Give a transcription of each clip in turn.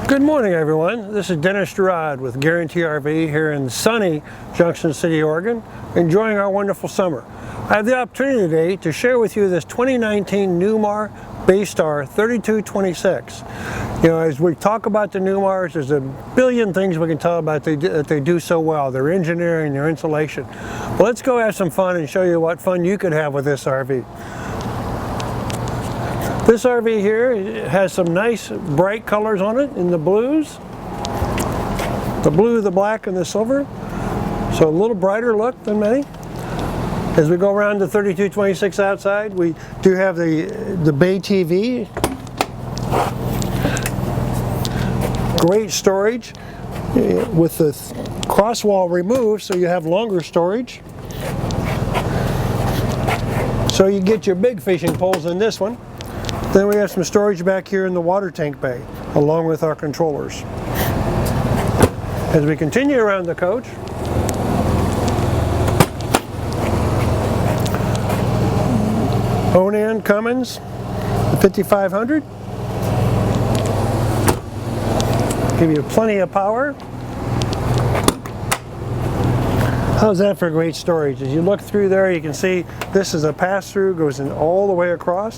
Good morning, everyone. This is Dennis.Girod with Guaranty RV here in sunny Junction City, Oregon, enjoying our wonderful summer. I have the opportunity today to share with you this 2019 Newmar Bay Star 3226. You know, as we talk about the Newmars, there's a billion things we can tell about that they do so well. Their engineering, their insulation. Well, let's go have some fun and show you what fun you could have with this RV. This RV here has some nice bright colors on it in the blues. The blue, the black, and the silver. So a little brighter look than many. As we go around the 3226 outside, we do have the Bay TV. Great storage with the cross wall removed so you have longer storage. So you get your big fishing poles in this one. Then we have some storage back here in the water tank bay, along with our controllers. As we continue around the coach, Onan Cummins, the 5500. Give you plenty of power. How's that for great storage? As you look through there, you can see this is a pass-through, goes in all the way across.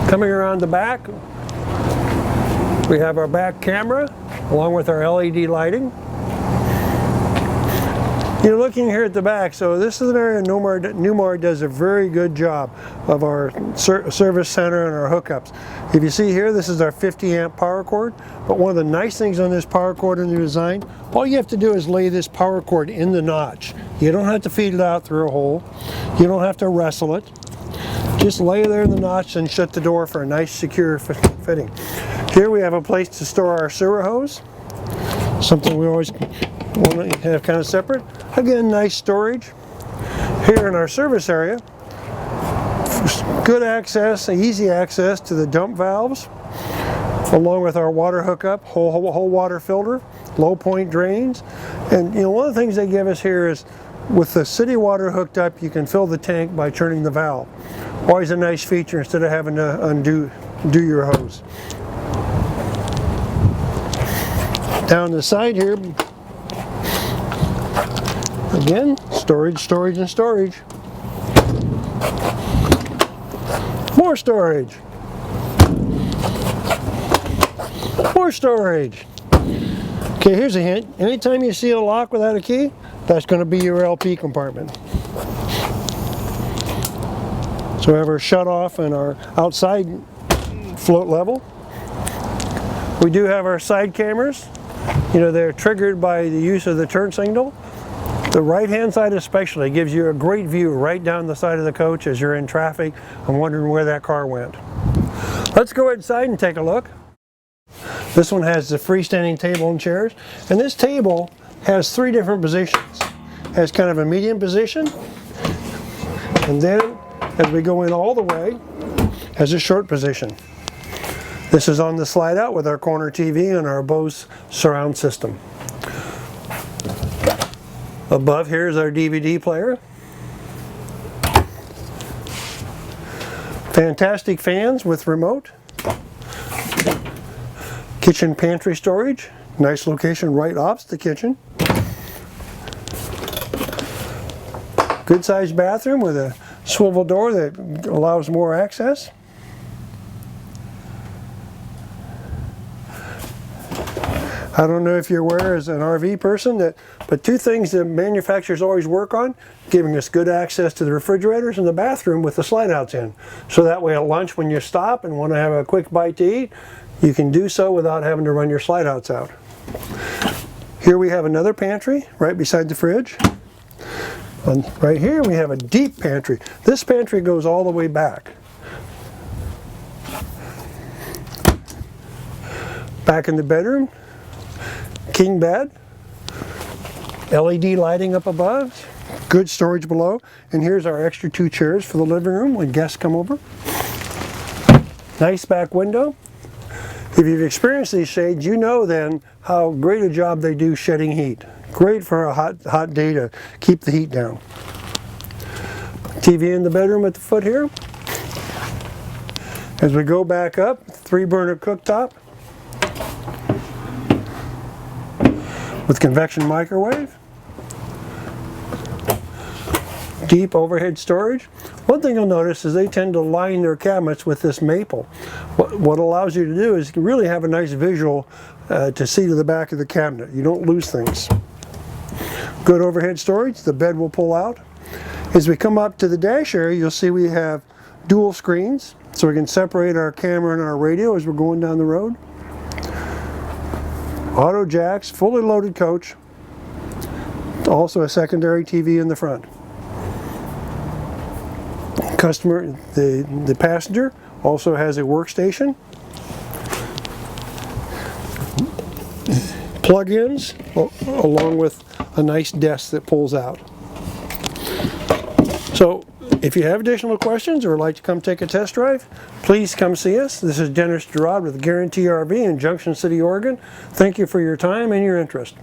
Coming around the back, we have our back camera along with our LED lighting. You're looking here at the back, so this is an area Newmar does a very good job of our service center and our hookups. If you see here, this is our 50 amp power cord, but one of the nice things on this power cord in the design, all you have to do is lay this power cord in the notch. You don't have to feed it out through a hole. You don't have to wrestle it. Just lay it there in the notch and shut the door for a nice secure fitting. Here we have a place to store our sewer hose, something we always want to have kind of separate. Again, nice storage. Here in our service area, good access, easy access to the dump valves, along with our water hookup, whole water filter, low point drains. And you know, one of the things they give us here is with the city water hooked up, you can fill the tank by turning the valve. Always a nice feature instead of having to undo your hose. Down the side here, again, storage, storage, and storage. More storage. More storage. Okay, here's a hint. Anytime you see a lock without a key, that's going to be your LP compartment. So we have our shut off and our outside float level. We do have our side cameras. You know, they're triggered by the use of the turn signal. The right hand side especially gives you a great view right down the side of the coach as you're in traffic and wondering where that car went. Let's go inside and take a look. This one has the freestanding table and chairs, and this table has three different positions. It has kind of a medium position, and then as we go in all the way, has a short position. This is on the slide out with our corner TV and our Bose surround system. Above here is our DVD player. Fantastic fans with remote. Kitchen pantry storage. Nice location right opposite the kitchen. Good sized bathroom with a swivel door that allows more access. I don't know if you're aware as an RV person but two things that manufacturers always work on, giving us good access to the refrigerators and the bathroom with the slide outs in. So that way at lunch when you stop and want to have a quick bite to eat, you can do so without having to run your slide outs out. Here we have another pantry right beside the fridge. And right here we have a deep pantry. This pantry goes all the way back. Back in the bedroom, king bed, LED lighting up above, good storage below, and here's our extra two chairs for the living room when guests come over. Nice back window. If you've experienced these shades, you know then how great a job they do shedding heat. Great for a hot day to keep the heat down. TV in the bedroom at the foot here. As we go back up, 3-burner cooktop with convection microwave, deep overhead storage. One thing you'll notice is they tend to line their cabinets with this maple. What allows you to do is really have a nice visual to see to the back of the cabinet. You don't lose things. Good overhead storage, the bed will pull out. As we come up to the dash area, you'll see we have dual screens, so we can separate our camera and our radio as we're going down the road. Auto jacks, fully loaded coach, also a secondary TV in the front. The passenger also has a workstation, plug-ins, along with a nice desk that pulls out. So if you have additional questions or would like to come take a test drive, please come see us. This is Dennis.Girod with Guaranty RV in Junction City, Oregon. Thank you for your time and your interest.